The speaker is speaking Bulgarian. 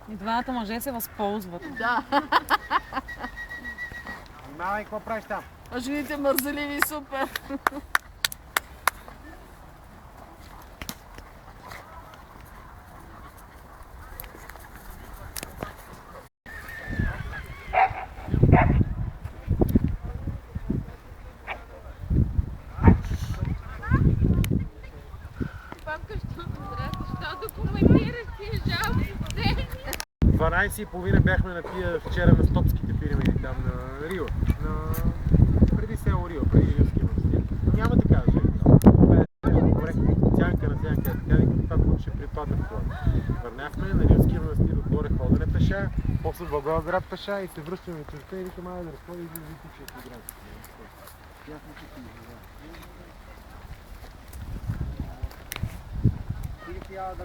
И двамата мъже се възползват. Да. Внимавай, какво правиш там? А жените мързеливи, супер. Папка, що документираш тия жалби? 12:30 бяхме на тия вчера на Стопските пирамиди там на Рио. Преди село Рио, преди Рилския манастир. Но няма така, че. Добре, сянка на сянка. Така викам, това път ще припадне в това. Върняхме на Рилския манастир отгоре ходене пеша, после в Благоевград пеша и се връщаме вечерта и викам, айде да разходи и да викам, че е играе. Ясно, че си играе. Стига ти яла да